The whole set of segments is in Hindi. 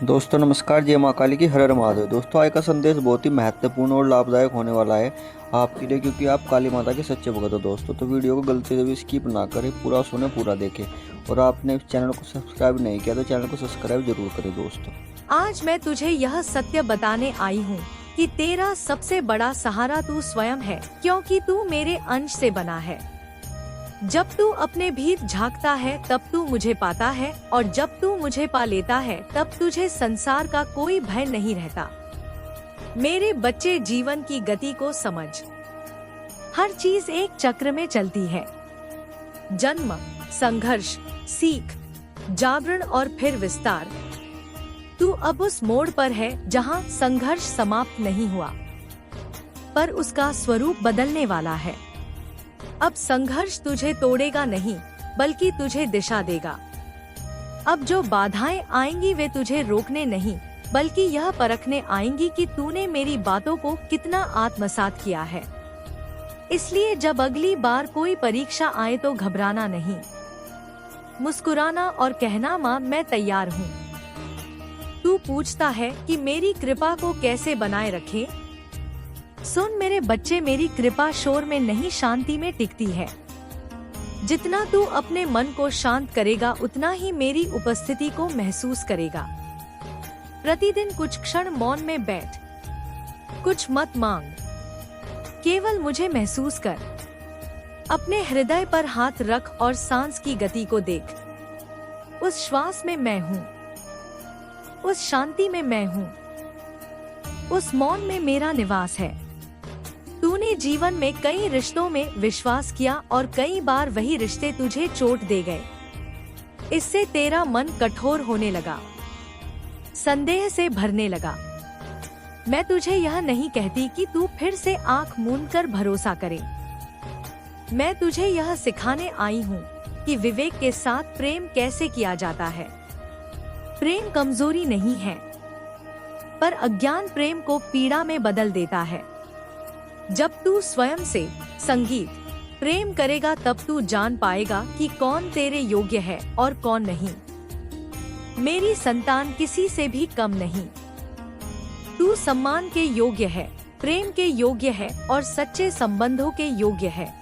दोस्तों नमस्कार, जय माँ काली की हर हर महादेव। दोस्तों आज का संदेश बहुत ही महत्वपूर्ण और लाभदायक होने वाला है आपके लिए, क्योंकि आप काली माता के सच्चे भगत हो। दोस्तों तो वीडियो को गलती से भी स्किप ना करें, पूरा सुने पूरा देखें। और आपने इस चैनल को सब्सक्राइब नहीं किया तो चैनल को सब्सक्राइब जरूर करें। दोस्तों आज मैं तुझे यह सत्य बताने आई हूँ कि तेरा सबसे बड़ा सहारा तू स्वयं है, क्योंकि तू मेरे अंश से बना है। जब तू अपने भीतर झांकता है तब तू मुझे पाता है, और जब तू मुझे पा लेता है तब तुझे संसार का कोई भय नहीं रहता। मेरे बच्चे, जीवन की गति को समझ। हर चीज एक चक्र में चलती है। जन्म, संघर्ष, सीख, जागरण और फिर विस्तार। तू अब उस मोड़ पर है जहाँ संघर्ष समाप्त नहीं हुआ, पर उसका स्वरूप बदलने वाला है। अब संघर्ष तुझे तोड़ेगा नहीं, बल्कि तुझे दिशा देगा। अब जो बाधाएं आएंगी वे तुझे रोकने नहीं, बल्कि यह परखने आएंगी कि तूने मेरी बातों को कितना आत्मसात किया है। इसलिए जब अगली बार कोई परीक्षा आए तो घबराना नहीं, मुस्कुराना और कहना, माँ मैं तैयार हूँ। तू पूछता है कि मेरी कृपा को कैसे बनाए रखें? सुन मेरे बच्चे, मेरी कृपा शोर में नहीं, शांति में टिकती है। जितना तू अपने मन को शांत करेगा उतना ही मेरी उपस्थिति को महसूस करेगा। प्रतिदिन कुछ क्षण मौन में बैठ, कुछ मत मांग, केवल मुझे महसूस कर। अपने हृदय पर हाथ रख और सांस की गति को देख। उस श्वास में मैं हूँ, उस शांति में मैं हूँ, उस मौन में मेरा निवास है। तूने जीवन में कई रिश्तों में विश्वास किया और कई बार वही रिश्ते तुझे चोट दे गए। इससे तेरा मन कठोर होने लगा, संदेह से भरने लगा। मैं तुझे यह नहीं कहती कि तू फिर से आंख मूंदकर भरोसा करे। मैं तुझे यह सिखाने आई हूँ कि विवेक के साथ प्रेम कैसे किया जाता है। प्रेम कमजोरी नहीं है, पर अज्ञान प्रेम को पीड़ा में बदल देता है। जब तू स्वयं से संगीत प्रेम करेगा तब तू जान पाएगा कि कौन तेरे योग्य है और कौन नहीं। मेरी संतान किसी से भी कम नहीं। तू सम्मान के योग्य है, प्रेम के योग्य है और सच्चे संबंधों के योग्य है।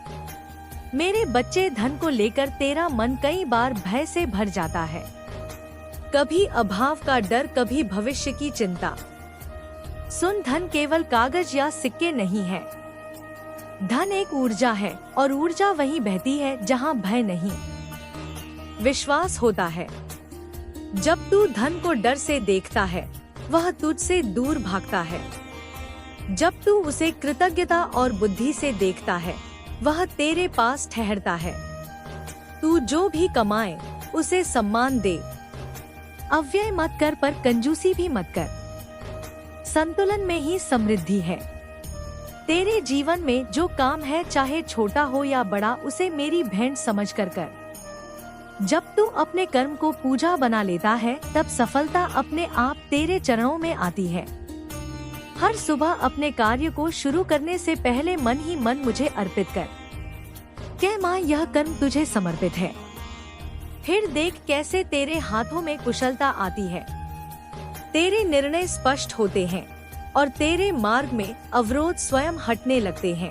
मेरे बच्चे, धन को लेकर तेरा मन कई बार भय से भर जाता है। कभी अभाव का डर, कभी भविष्य की चिंता। सुन, धन केवल कागज या सिक्के नहीं है। धन एक ऊर्जा है, और ऊर्जा वहीं बहती है जहां भय नहीं, विश्वास होता है। जब तू धन को डर से देखता है, वह तुझसे दूर भागता है। जब तू उसे कृतज्ञता और बुद्धि से देखता है, वह तेरे पास ठहरता है। तू जो भी कमाए उसे सम्मान दे। अव्यय मत कर, पर कंजूसी भी मत कर। संतुलन में ही समृद्धि है। तेरे जीवन में जो काम है, चाहे छोटा हो या बड़ा, उसे मेरी भेंट समझकर कर। जब तू अपने कर्म को पूजा बना लेता है, तब सफलता अपने आप तेरे चरणों में आती है। हर सुबह अपने कार्य को शुरू करने से पहले मन ही मन मुझे अर्पित कर। कह, माँ यह कर्म तुझे समर्पित है। फिर देख कैसे तेरे हाथों में कुशलता आती है। तेरे निर्णय स्पष्ट होते हैं और तेरे मार्ग में अवरोध स्वयं हटने लगते हैं।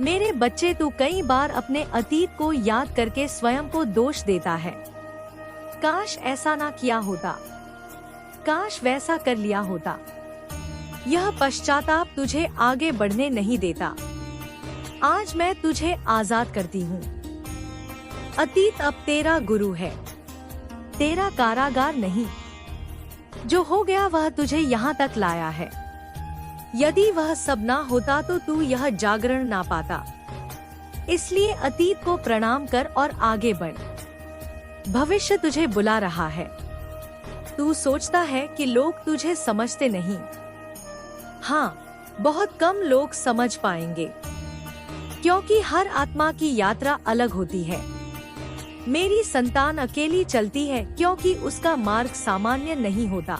मेरे बच्चे, तू कई बार अपने अतीत को याद करके स्वयं को दोष देता है। काश ऐसा ना किया होता, काश वैसा कर लिया होता। यह पश्चाताप तुझे आगे बढ़ने नहीं देता। आज मैं तुझे आजाद करती हूँ। अतीत अब तेरा गुरु है, तेरा कारागार नहीं। जो हो गया वह तुझे यहाँ तक लाया है। यदि वह सब ना होता तो तू यह जागरण ना पाता। इसलिए अतीत को प्रणाम कर और आगे बढ़। भविष्य तुझे बुला रहा है। तू सोचता है कि लोग तुझे समझते नहीं। हाँ, बहुत कम लोग समझ पाएंगे, क्योंकि हर आत्मा की यात्रा अलग होती है। मेरी संतान अकेली चलती है क्योंकि उसका मार्ग सामान्य नहीं होता।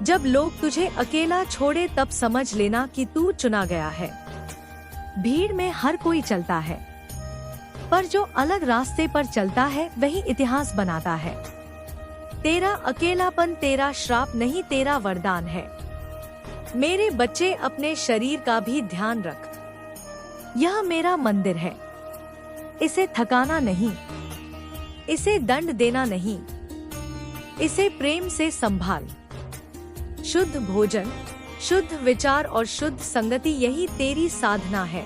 जब लोग तुझे अकेला छोड़े तब समझ लेना कि तू चुना गया है। भीड़ में हर कोई चलता है, पर जो अलग रास्ते पर चलता है वही इतिहास बनाता है। तेरा अकेलापन तेरा श्राप नहीं, तेरा वरदान है। मेरे बच्चे, अपने शरीर का भी ध्यान रख। यह मेरा मंदिर है, इसे थकाना नहीं, इसे दंड देना नहीं, इसे प्रेम से संभाल। शुद्ध भोजन, शुद्ध विचार और शुद्ध संगति, यही तेरी साधना है।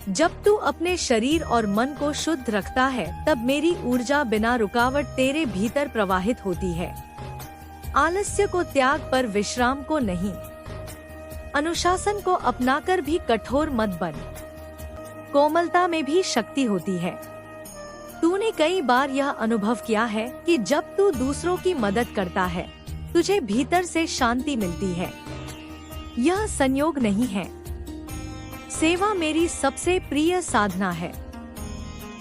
जब तू अपने शरीर और मन को शुद्ध रखता है, तब मेरी ऊर्जा बिना रुकावट तेरे भीतर प्रवाहित होती है। आलस्य को त्याग, पर विश्राम को नहीं। अनुशासन को अपनाकर भी कठोर मत बन। कोमलता में भी शक्ति होती है। तूने कई बार यह अनुभव किया है कि जब तू दूसरों की मदद करता है, तुझे भीतर से शांति मिलती है। यह संयोग नहीं है। सेवा मेरी सबसे प्रिय साधना है।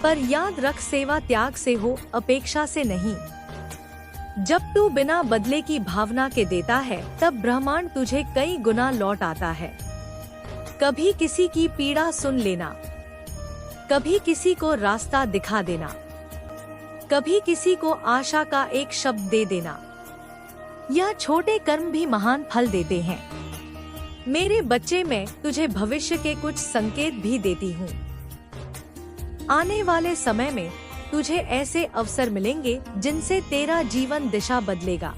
पर याद रख, सेवा त्याग से हो, अपेक्षा से नहीं। जब तू बिना बदले की भावना के देता है, तब ब्रह्मांड तुझे कई गुना लौट आता है। कभी किसी की पीड़ा सुन लेना, कभी किसी को रास्ता दिखा देना, कभी किसी को आशा का एक शब्द दे देना। यह छोटे कर्म भी महान फल देते हैं। मेरे बच्चे, मैं तुझे भविष्य के कुछ संकेत भी देती हूँ। आने वाले समय में तुझे ऐसे अवसर मिलेंगे जिनसे तेरा जीवन दिशा बदलेगा।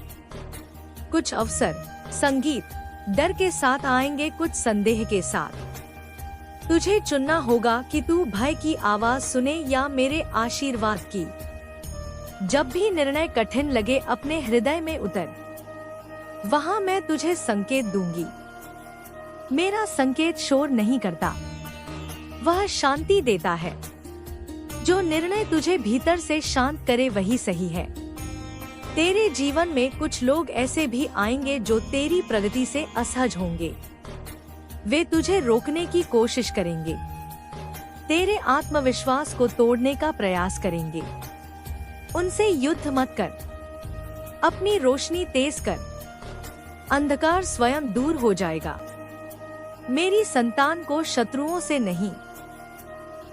कुछ अवसर संगीत, डर के साथ आएंगे, कुछ संदेह के साथ। तुझे चुनना होगा कि तू भय की आवाज सुने या मेरे आशीर्वाद की। जब भी निर्णय कठिन लगे, अपने हृदय में उतर। वहाँ मैं तुझे संकेत दूंगी। मेरा संकेत शोर नहीं करता, वह शांति देता है। जो निर्णय तुझे भीतर से शांत करे, वही सही है। तेरे जीवन में कुछ लोग ऐसे भी आएंगे जो तेरी प्रगति से असहज होंगे। वे तुझे रोकने की कोशिश करेंगे, तेरे आत्मविश्वास को तोड़ने का प्रयास करेंगे। उनसे युद्ध मत कर, अपनी रोशनी तेज कर। अंधकार स्वयं दूर हो जाएगा। मेरी संतान को शत्रुओं से नहीं,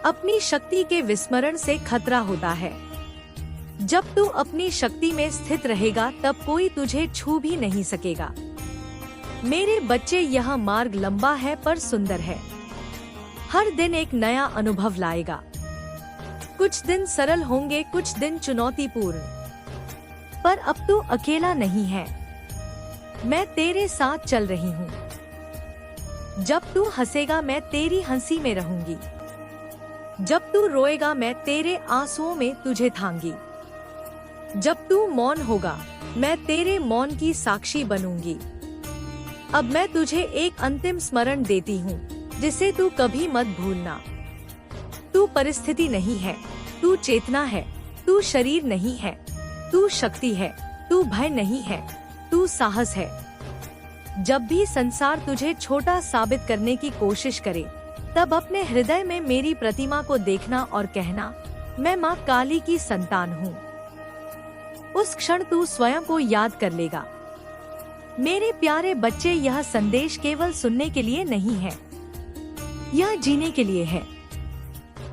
अपनी शक्ति के विस्मरण से खतरा होता है। जब तू अपनी शक्ति में स्थित रहेगा, तब कोई तुझे छू भी नहीं सकेगा। मेरे बच्चे, यह मार्ग लंबा है पर सुंदर है। हर दिन एक नया अनुभव लाएगा। कुछ दिन सरल होंगे, कुछ दिन चुनौतीपूर्ण, पर अब तू अकेला नहीं है। मैं तेरे साथ चल रही हूँ। जब तू हंसेगा, मैं तेरी हंसी में रहूंगी। जब तू रोएगा, मैं तेरे आंसुओं में तुझे थांगी। जब तू मौन होगा, मैं तेरे मौन की साक्षी बनूंगी। अब मैं तुझे एक अंतिम स्मरण देती हूँ, जिसे तू कभी मत भूलना। तू परिस्थिति नहीं है, तू चेतना है। तू शरीर नहीं है, तू शक्ति है। तू भय नहीं है, तू साहस है। जब भी संसार तुझे छोटा साबित करने की कोशिश करे, तब अपने हृदय में मेरी प्रतिमा को देखना और कहना, मैं माँ काली की संतान हूँ। उस क्षण तू स्वयं को याद कर लेगा। मेरे प्यारे बच्चे, यह संदेश केवल सुनने के लिए नहीं है, यह जीने के लिए है।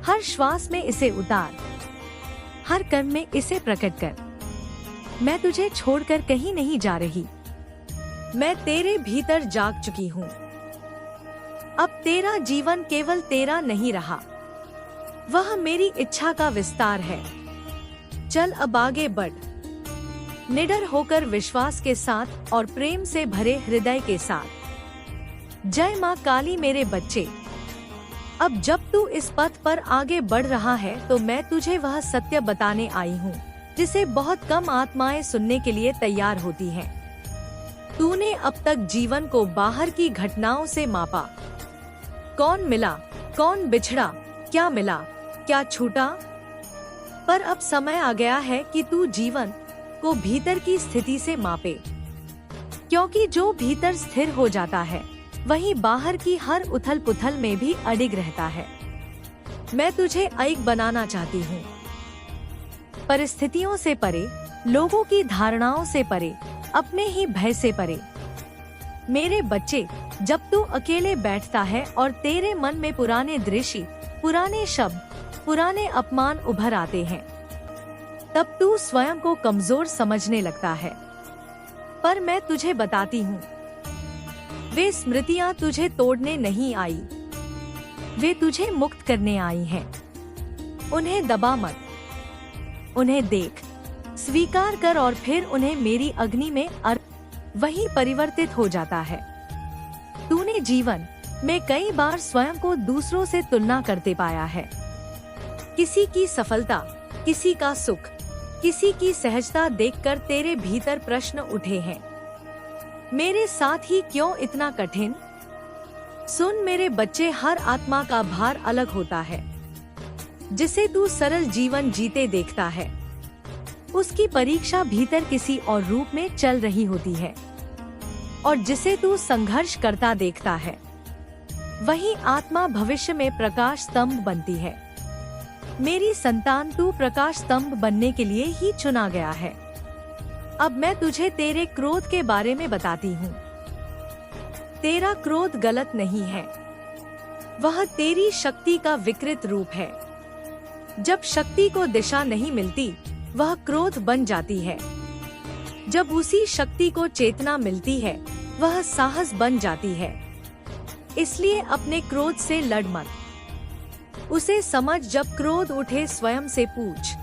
हर श्वास में इसे उतार, हर कर्म में इसे प्रकट कर। मैं तुझे छोड़कर कहीं नहीं जा रही। मैं तेरे भीतर जाग चुकी हूँ। अब तेरा जीवन केवल तेरा नहीं रहा, वह मेरी इच्छा का विस्तार है। चल अब आगे बढ़, निडर होकर, विश्वास के साथ और प्रेम से भरे हृदय के साथ। जय माँ काली। मेरे बच्चे, अब जब तू इस पथ पर आगे बढ़ रहा है, तो मैं तुझे वह सत्य बताने आई हूँ, जिसे बहुत कम आत्माएं सुनने के लिए तैयार होती हैं। तूने अब तक जीवन को बाहर की घटनाओं से मापा। कौन मिला, कौन बिछड़ा, क्या मिला, क्या छूटा। पर अब समय आ गया है कि तू जीवन को भीतर की स्थिति से मापे, क्योंकि जो भीतर स्थिर हो जाता है, वही बाहर की हर उथल पुथल में भी अडिग रहता है। मैं तुझे अडिग बनाना चाहती हूँ, परिस्थितियों से परे, लोगों की धारणाओं से परे, अपने ही भय से परे। मेरे बच्चे, जब तू अकेले बैठता है और तेरे मन में पुराने दृश्य, पुराने शब्द, पुराने अपमान उभर आते हैं, तब तू स्वयं को कमजोर समझने लगता है। पर मैं तुझे बताती हूँ, वे स्मृतियाँ तुझे तोड़ने नहीं आई, वे तुझे मुक्त करने आई हैं। उन्हें दबा मत, उन्हें देख, स्वीकार कर और फिर उन्हें मेरी अग्नि में वही परिवर्तित हो जाता है। तूने जीवन में कई बार स्वयं को दूसरों से तुलना करते पाया है। किसी की सफलता, किसी का सुख, किसी की सहजता देखकर तेरे भीतर प्रश्न उठे हैं, मेरे साथ ही क्यों इतना कठिन? सुन मेरे बच्चे, हर आत्मा का भार अलग होता है। जिसे तू सरल जीवन जीते देखता है, उसकी परीक्षा भीतर किसी और रूप में चल रही होती है। और जिसे तू संघर्ष करता देखता है, वही आत्मा भविष्य में प्रकाश स्तंभ बनती है। मेरी संतान, तू प्रकाश स्तंभ बनने के लिए ही चुना गया है। अब मैं तुझे तेरे क्रोध के बारे में बताती हूँ। तेरा क्रोध गलत नहीं है, वह तेरी शक्ति का विकृत रूप है। जब शक्ति को दिशा नहीं मिलती, वह क्रोध बन जाती है। जब उसी शक्ति को चेतना मिलती है, वह साहस बन जाती है। इसलिए अपने क्रोध से लड़ मत। उसे समझ, जब क्रोध उठे स्वयं से पूछ,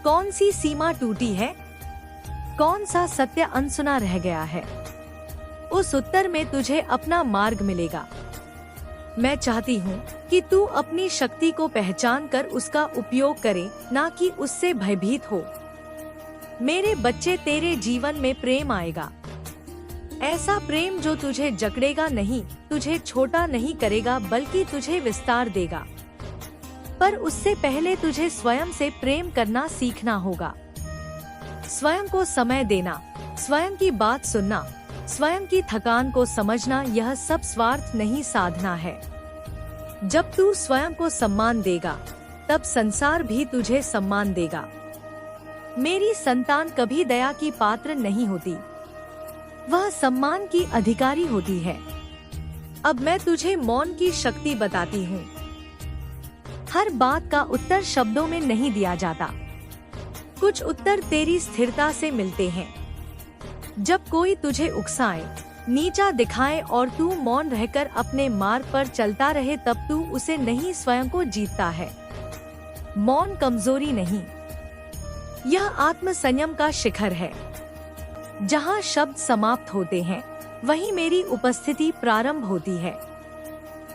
कौन सी सीमा टूटी है? कौन सा सत्य अनसुना रह गया है? उस उत्तर में तुझे अपना मार्ग मिलेगा। मैं चाहती हूँ कि तू अपनी शक्ति को पहचान कर उसका उपयोग करे, ना कि उससे भयभीत हो। मेरे बच्चे, तेरे जीवन में प्रेम आएगा, ऐसा प्रेम जो तुझे जकड़ेगा नहीं, तुझे छोटा नहीं करेगा, बल्कि तुझे विस्तार देगा। पर उससे पहले तुझे स्वयं से प्रेम करना सीखना होगा। स्वयं को समय देना, स्वयं की बात सुनना, स्वयं की थकान को समझना, यह सब स्वार्थ नहीं, साधना है। जब तू स्वयं को सम्मान देगा, तब संसार भी तुझे सम्मान देगा। मेरी संतान कभी दया की पात्र नहीं होती, वह सम्मान की अधिकारी होती है। अब मैं तुझे मौन की शक्ति बताती हूँ। हर बात का उत्तर शब्दों में नहीं दिया जाता। कुछ उत्तर तेरी स्थिरता से मिलते हैं। जब कोई तुझे उकसाए, नीचा दिखाए और तू मौन रहकर अपने मार्ग पर चलता रहे, तब तू उसे नहीं, स्वयं को जीतता है। मौन कमजोरी नहीं, यह आत्म संयम का शिखर है। जहाँ शब्द समाप्त होते हैं, वहीं मेरी उपस्थिति प्रारंभ होती है।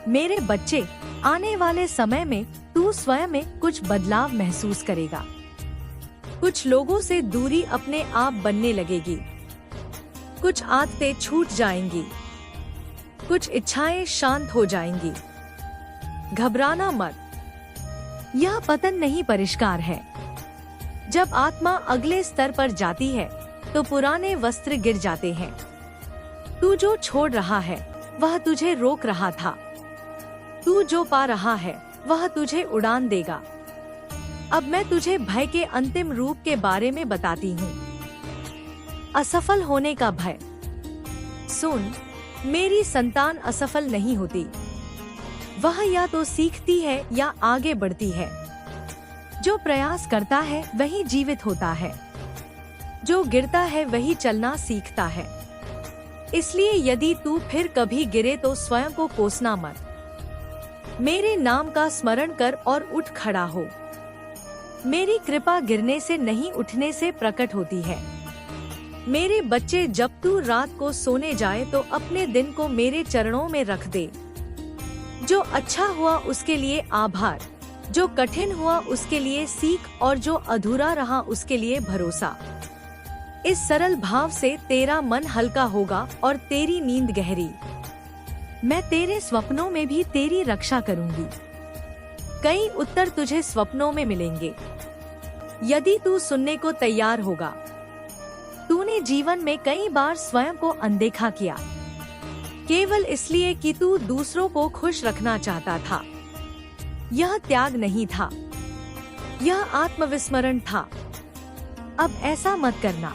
मेरे बच्चे, आने वाले समय में तू स्वयं में कुछ बदलाव महसूस करेगा। कुछ लोगों से दूरी अपने आप बनने लगेगी, कुछ आदतें छूट जाएंगी, कुछ इच्छाएं शांत हो जाएंगी। घबराना मत, यह पतन नहीं, परिष्कार है। जब आत्मा अगले स्तर पर जाती है, तो पुराने वस्त्र गिर जाते हैं। तू जो छोड़ रहा है, वह तुझे रोक रहा था। तू जो पा रहा है, वह तुझे उड़ान देगा। अब मैं तुझे भय के अंतिम रूप के बारे में बताती हूँ। असफल होने का भय। सुन मेरी संतान, असफल नहीं होती, वह या तो सीखती है या आगे बढ़ती है। जो प्रयास करता है वही जीवित होता है, जो गिरता है वही चलना सीखता है। इसलिए यदि तू फिर कभी गिरे तो स्वयं को कोसना मत। मेरे नाम का स्मरण कर और उठ खड़ा हो। मेरी कृपा गिरने से नहीं, उठने से प्रकट होती है। मेरे बच्चे, जब तू रात को सोने जाए तो अपने दिन को मेरे चरणों में रख दे। जो अच्छा हुआ उसके लिए आभार, जो कठिन हुआ उसके लिए सीख, और जो अधूरा रहा उसके लिए भरोसा। इस सरल भाव से तेरा मन हल्का होगा और तेरी नींद गहरी। मैं तेरे स्वप्नों में भी तेरी रक्षा करूंगी। कई उत्तर तुझे स्वप्नों में मिलेंगे, यदि तू सुनने को तैयार होगा। तूने जीवन में कई बार स्वयं को अनदेखा किया, केवल इसलिए कि तू दूसरों को खुश रखना चाहता था। यह त्याग नहीं था, यह आत्मविस्मरण था। अब ऐसा मत करना।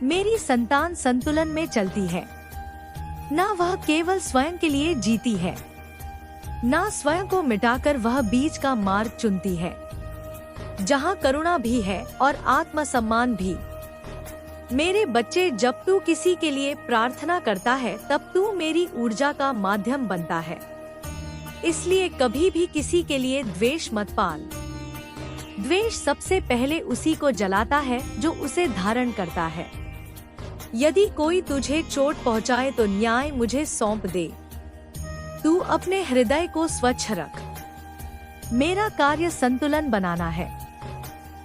मेरी संतान संतुलन में चलती है, ना वह केवल स्वयं के लिए जीती है, ना स्वयं को मिटाकर वह बीच का मार्ग चुनती है। जहाँ करुणा भी है और आत्मसम्मान भी। मेरे बच्चे, जब तू किसी के लिए प्रार्थना करता है तब तू मेरी ऊर्जा का माध्यम बनता है। इसलिए कभी भी किसी के लिए द्वेष मत पाल। द्वेष सबसे पहले उसी को जलाता है जो उसे धारण करता है। यदि कोई तुझे चोट पहुंचाए तो न्याय मुझे सौंप दे। तू अपने हृदय को स्वच्छ रख। मेरा कार्य संतुलन बनाना है,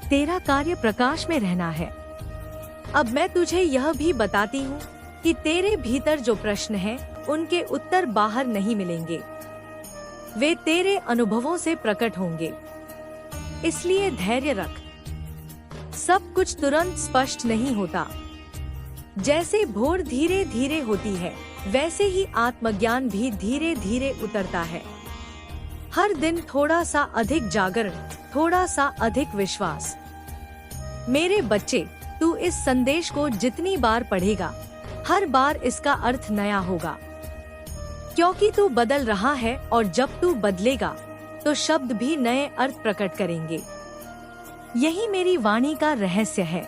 तेरा कार्य प्रकाश में रहना है। अब मैं तुझे यह भी बताती हूँ कि तेरे भीतर जो प्रश्न हैं, उनके उत्तर बाहर नहीं मिलेंगे, वे तेरे अनुभवों से प्रकट होंगे। इसलिए धैर्य रख। सब कुछ तुरंत स्पष्ट नहीं होता। जैसे भोर धीरे धीरे होती है, वैसे ही आत्मज्ञान भी धीरे धीरे उतरता है। हर दिन थोड़ा सा अधिक जागरण, थोड़ा सा अधिक विश्वास। मेरे बच्चे, तू इस संदेश को जितनी बार पढ़ेगा, हर बार इसका अर्थ नया होगा, क्योंकि तू बदल रहा है और जब तू बदलेगा तो शब्द भी नए अर्थ प्रकट करेंगे। यही मेरी वाणी का रहस्य है।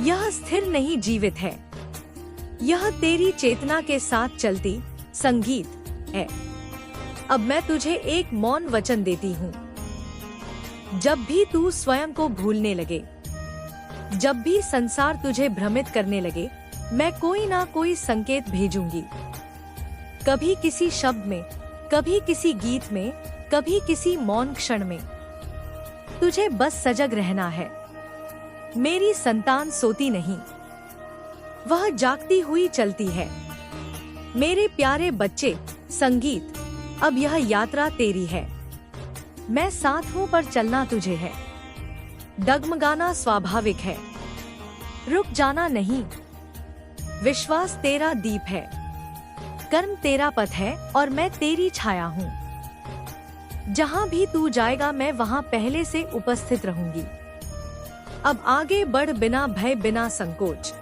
यह स्थिर नहीं, जीवित है। यह तेरी चेतना के साथ चलती संगीत है। अब मैं तुझे एक मौन वचन देती हूँ। जब भी तू स्वयं को भूलने लगे, जब भी संसार तुझे भ्रमित करने लगे, मैं कोई ना कोई संकेत भेजूंगी। कभी किसी शब्द में, कभी किसी गीत में, कभी किसी मौन क्षण में। तुझे बस सजग रहना है। मेरी संतान सोती नहीं, वह जागती हुई चलती है। मेरे प्यारे बच्चे, संगीत, अब यह यात्रा तेरी है। मैं साथ हूँ पर चलना तुझे है। डगमगाना स्वाभाविक है, रुक जाना नहीं। विश्वास तेरा दीप है, कर्म तेरा पथ है और मैं तेरी छाया हूँ। जहाँ भी तू जाएगा मैं वहाँ पहले से उपस्थित रहूंगी। अब आगे बढ़, बिना भय, बिना संकोच।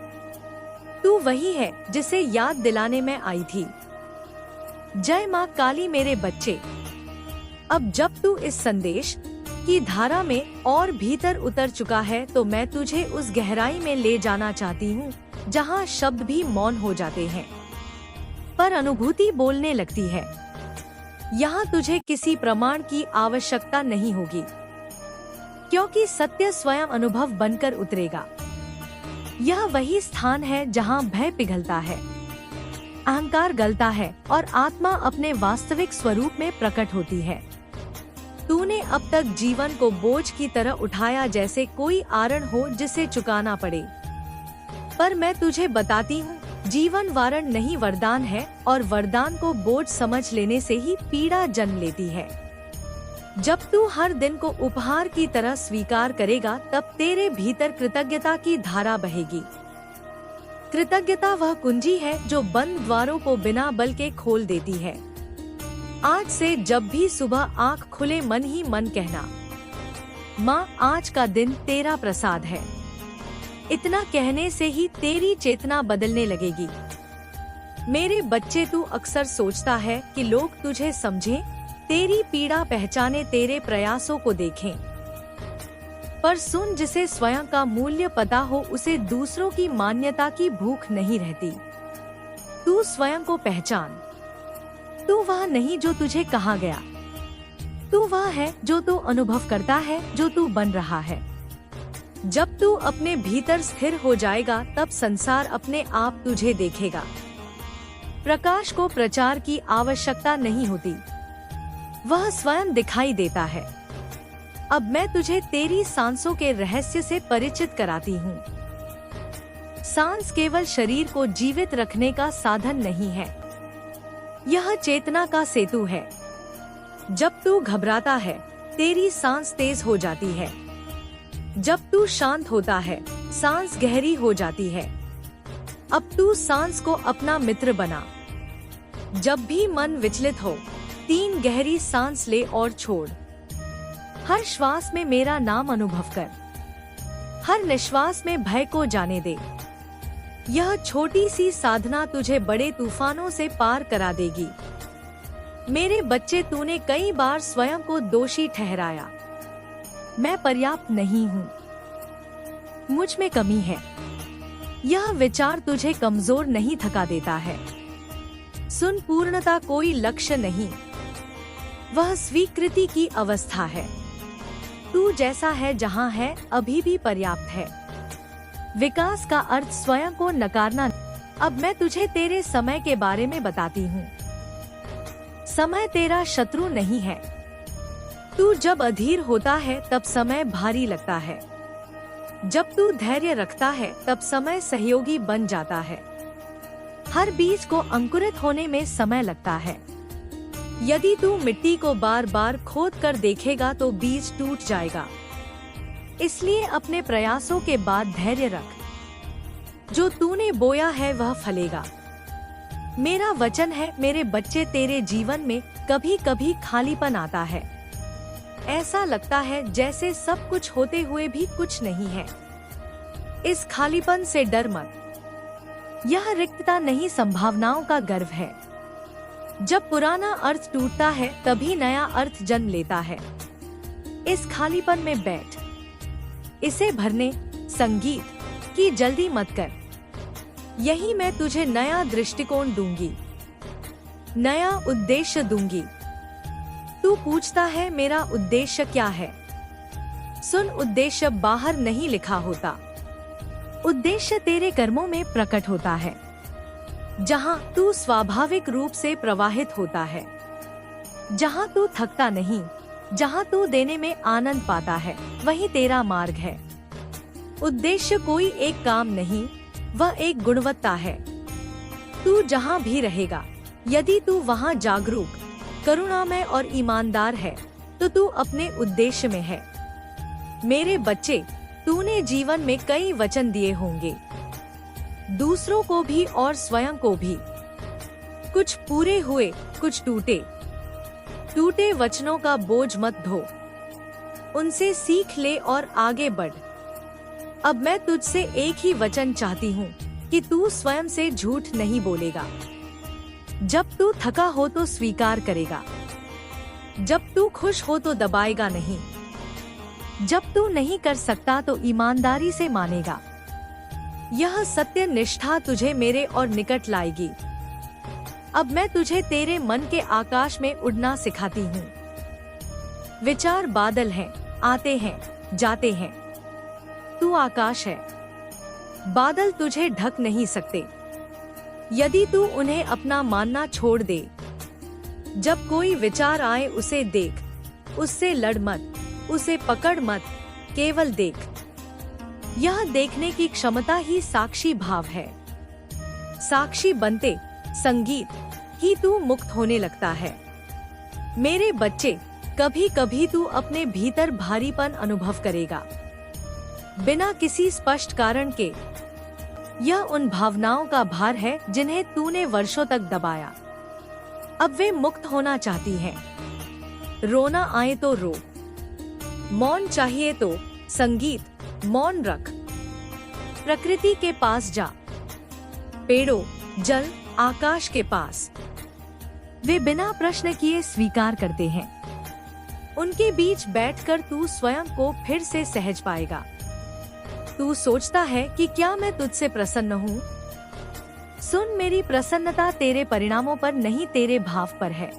तू वही है जिसे याद दिलाने में आई थी। जय माँ काली। मेरे बच्चे, अब जब तू इस संदेश की धारा में और भीतर उतर चुका है तो मैं तुझे उस गहराई में ले जाना चाहती हूँ जहाँ शब्द भी मौन हो जाते हैं पर अनुभूति बोलने लगती है। यहाँ तुझे किसी प्रमाण की आवश्यकता नहीं होगी, क्योंकि सत्य स्वयं अनुभव बनकर उतरेगा। यह वही स्थान है जहाँ भय पिघलता है, अहंकार गलता है और आत्मा अपने वास्तविक स्वरूप में प्रकट होती है। तूने अब तक जीवन को बोझ की तरह उठाया, जैसे कोई आरण हो जिसे चुकाना पड़े। पर मैं तुझे बताती हूँ, जीवन वारण नहीं वरदान है, और वरदान को बोझ समझ लेने से ही पीड़ा जन्म लेती है। जब तू हर दिन को उपहार की तरह स्वीकार करेगा, तब तेरे भीतर कृतज्ञता की धारा बहेगी। कृतज्ञता वह कुंजी है जो बंद द्वारों को बिना बल के खोल देती है। आज से जब भी सुबह आँख खुले मन ही मन कहना, माँ आज का दिन तेरा प्रसाद है। इतना कहने से ही तेरी चेतना बदलने लगेगी। मेरे बच्चे, तू अक्सर सोचता है कि लोग तुझे समझें, तेरी पीड़ा पहचाने, तेरे प्रयासों को देखें। पर सुन, जिसे स्वयं का मूल्य पता हो उसे दूसरों की मान्यता की भूख नहीं रहती। तू स्वयं को पहचान। तू वह नहीं जो तुझे कहा गया, तू वह है जो तू अनुभव करता है, जो तू बन रहा है। जब तू अपने भीतर स्थिर हो जाएगा, तब संसार अपने आप तुझे देखेगा। प्रकाश को प्रचार की आवश्यकता नहीं होती, वह स्वयं दिखाई देता है। अब मैं तुझे तेरी सांसों के रहस्य से परिचित कराती हूँ। सांस केवल शरीर को जीवित रखने का साधन नहीं है, यह चेतना का सेतु है। जब तू घबराता है, तेरी सांस तेज हो जाती है। जब तू शांत होता है, सांस गहरी हो जाती है। अब तू सांस को अपना मित्र बना। जब भी मन विचलित हो, 3 गहरी सांस ले और छोड़। हर श्वास में मेरा नाम अनुभव कर, हर निश्वास में भय को जाने दे। यह छोटी सी साधना तुझे बड़े तूफानों से पार करा देगी। मेरे बच्चे, तूने कई बार स्वयं को दोषी ठहराया। मैं पर्याप्त नहीं हूँ, मुझ में कमी है। यह विचार तुझे कमजोर नहीं थका देता है। सुन, पूर्णता कोई लक्ष्य नहीं, वह स्वीकृति की अवस्था है। तू जैसा है, जहाँ है, अभी भी पर्याप्त है। विकास का अर्थ स्वयं को नकारना। अब मैं तुझे तेरे समय के बारे में बताती हूँ। समय तेरा शत्रु नहीं है। तू जब अधीर होता है तब समय भारी लगता है। जब तू धैर्य रखता है तब समय सहयोगी बन जाता है। हर बीज को अंकुरित होने में समय लगता है। यदि तू मिट्टी को बार बार खोद कर देखेगा तो बीज टूट जाएगा। इसलिए अपने प्रयासों के बाद धैर्य रख। जो तूने बोया है वह फलेगा। मेरा वचन है मेरे बच्चे, तेरे जीवन में कभी कभी खालीपन आता है। ऐसा लगता है जैसे सब कुछ होते हुए भी कुछ नहीं है। इस खालीपन से डर मत। यह रिक्तता नहीं, संभावनाओं का गर्व है। जब पुराना अर्थ टूटता है तभी नया अर्थ जन्म लेता है। इस खालीपन में बैठ, इसे भरने संगीत की जल्दी मत कर। यही मैं तुझे नया दृष्टिकोण दूंगी, नया उद्देश्य दूंगी। तू पूछता है मेरा उद्देश्य क्या है? सुन, उद्देश्य बाहर नहीं लिखा होता। उद्देश्य तेरे कर्मों में प्रकट होता है। जहाँ तू स्वाभाविक रूप से प्रवाहित होता है, जहाँ तू थकता नहीं, जहाँ तू देने में आनंद पाता है, वही तेरा मार्ग है। उद्देश्य कोई एक काम नहीं, वह एक गुणवत्ता है। तू जहाँ भी रहेगा, यदि तू वहाँ जागरूक, करुणामय और ईमानदार है, तो तू अपने उद्देश्य में है। मेरे बच्चे, तूने जीवन में कई वचन दिए होंगे, दूसरों को भी और स्वयं को भी। कुछ पूरे हुए, कुछ टूटे। टूटे वचनों का बोझ मत ढो, उनसे सीख ले और आगे बढ़। अब मैं तुझसे एक ही वचन चाहती हूँ कि तू स्वयं से झूठ नहीं बोलेगा। जब तू थका हो तो स्वीकार करेगा। जब तू खुश हो तो दबाएगा नहीं। जब तू नहीं कर सकता तो ईमानदारी से मानेगा। यह सत्य निष्ठा तुझे मेरे और निकट लाएगी। अब मैं तुझे तेरे मन के आकाश में उड़ना सिखाती हूँ। विचार बादल हैं, आते हैं, जाते हैं। तू आकाश है। बादल तुझे ढक नहीं सकते यदि तू उन्हें अपना मानना छोड़ दे। जब कोई विचार आए उसे देख, उससे लड़ मत, उसे पकड़ मत, केवल देख। यह देखने की क्षमता ही साक्षी भाव है। साक्षी बनते संगीत ही तू मुक्त होने लगता है। मेरे बच्चे, कभी कभी तू अपने भीतर भारीपन अनुभव करेगा, बिना किसी स्पष्ट कारण के। यह उन भावनाओं का भार है जिन्हें तूने वर्षों तक दबाया। अब वे मुक्त होना चाहती हैं। रोना आए तो रो, मौन चाहिए तो संगीत, मौन रख। प्रकृति के पास जा, पेड़ों, जल, आकाश के पास। वे बिना प्रश्न किए स्वीकार करते हैं। उनके बीच बैठकर तू स्वयं को फिर से सहज पाएगा। तू सोचता है कि क्या मैं तुझसे प्रसन्न हूँ? सुन, मेरी प्रसन्नता तेरे परिणामों पर नहीं, तेरे भाव पर है।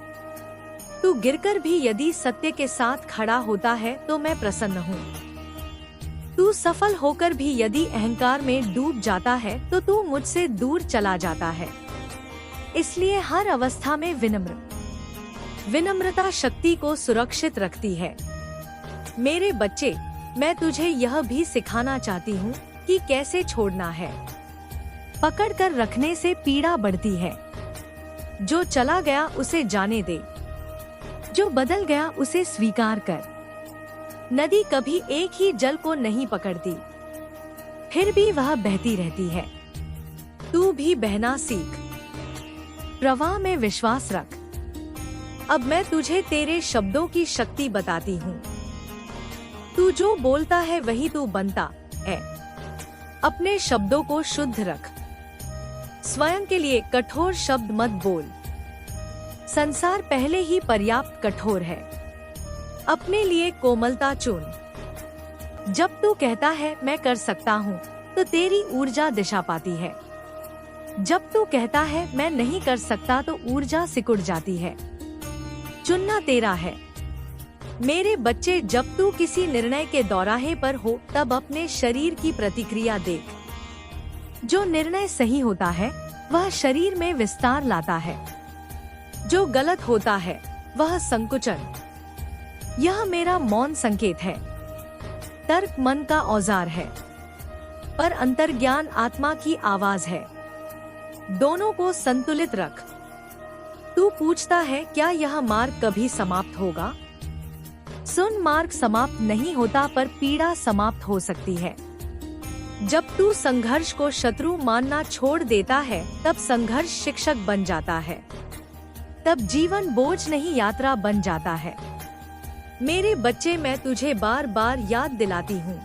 तू गिरकर भी यदि सत्य के साथ खड़ा होता है तो मैं प्रसन्न हूँ। तू सफल होकर भी यदि अहंकार में डूब जाता है तो तू मुझसे दूर चला जाता है। इसलिए हर अवस्था में विनम्रता शक्ति को सुरक्षित रखती है। मेरे बच्चे, मैं तुझे यह भी सिखाना चाहती हूँ कि कैसे छोड़ना है। पकड़ कर रखने से पीड़ा बढ़ती है। जो चला गया उसे जाने दे, जो बदल गया उसे स्वीकार कर। नदी कभी एक ही जल को नहीं पकड़ती, फिर भी वह बहती रहती है। तू भी बहना सीख, प्रवाह में विश्वास रख। अब मैं तुझे तेरे शब्दों की शक्ति बताती हूँ। तू जो बोलता है वही तू बनता है। अपने शब्दों को शुद्ध रख। स्वयं के लिए कठोर शब्द मत बोल। संसार पहले ही पर्याप्त कठोर है। अपने लिए कोमलता चुन। जब तू कहता है मैं कर सकता हूँ, तो तेरी ऊर्जा दिशा पाती है। जब तू कहता है मैं नहीं कर सकता, तो ऊर्जा सिकुड़ जाती है। चुनना तेरा है। मेरे बच्चे, जब तू किसी निर्णय के दौराहे पर हो, तब अपने शरीर की प्रतिक्रिया देख। जो निर्णय सही होता है वह शरीर में विस्तार लाता है, जो गलत होता है वह संकुचन। यह मेरा मौन संकेत है। तर्क मन का औजार है, पर अंतर्ज्ञान आत्मा की आवाज है। दोनों को संतुलित रख। तू पूछता है क्या यह मार्ग कभी समाप्त होगा? सुन, मार्ग समाप्त नहीं होता, पर पीड़ा समाप्त हो सकती है। जब तू संघर्ष को शत्रु मानना छोड़ देता है, तब संघर्ष शिक्षक बन जाता है। तब जीवन बोझ नहीं, यात्रा बन जाता है। मेरे बच्चे, मैं तुझे बार बार याद दिलाती हूँ,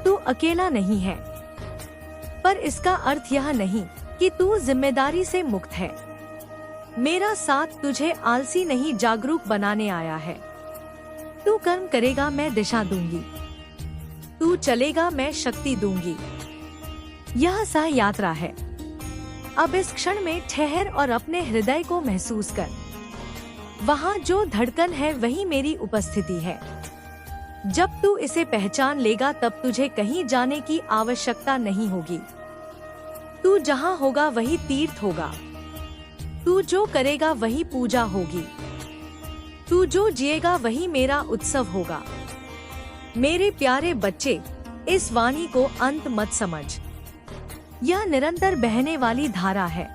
तू अकेला नहीं है। पर इसका अर्थ यह नहीं कि तू जिम्मेदारी से मुक्त है। मेरा साथ तुझे आलसी नहीं, जागरूक बनाने आया है। तू कर्म करेगा, मैं दिशा दूंगी। तू चलेगा, मैं शक्ति दूंगी। यह सह यात्रा है। अब इस क्षण में ठहर और अपने हृदय को महसूस कर। वहाँ जो धड़कन है वही मेरी उपस्थिति है। जब तू इसे पहचान लेगा, तब तुझे कहीं जाने की आवश्यकता नहीं होगी। तू जहाँ होगा वही तीर्थ होगा। तू जो करेगा वही पूजा होगी। तू जो जिएगा वही मेरा उत्सव होगा। मेरे प्यारे बच्चे, इस वाणी को अंत मत समझ। यह निरंतर बहने वाली धारा है।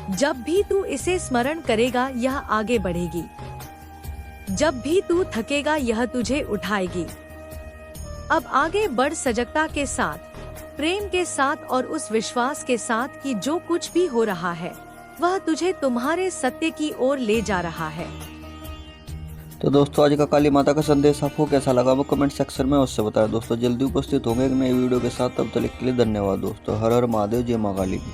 जब भी तू इसे स्मरण करेगा, यह आगे बढ़ेगी। जब भी तू थकेगा, यह तुझे उठाएगी। अब आगे बढ़, सजगता के साथ, प्रेम के साथ और उस विश्वास के साथ कि जो कुछ भी हो रहा है वह तुझे तुम्हारे सत्य की ओर ले जा रहा है। तो दोस्तों, आज का काली माता का संदेश आपको कैसा लगा वो कमेंट सेक्शन में अवश्य बताएं। दोस्तों, जल्दी उपस्थित होंगे एक नई वीडियो के साथ। तब तक के लिए धन्यवाद दोस्तों। हर हर महादेव, जय मां काली की।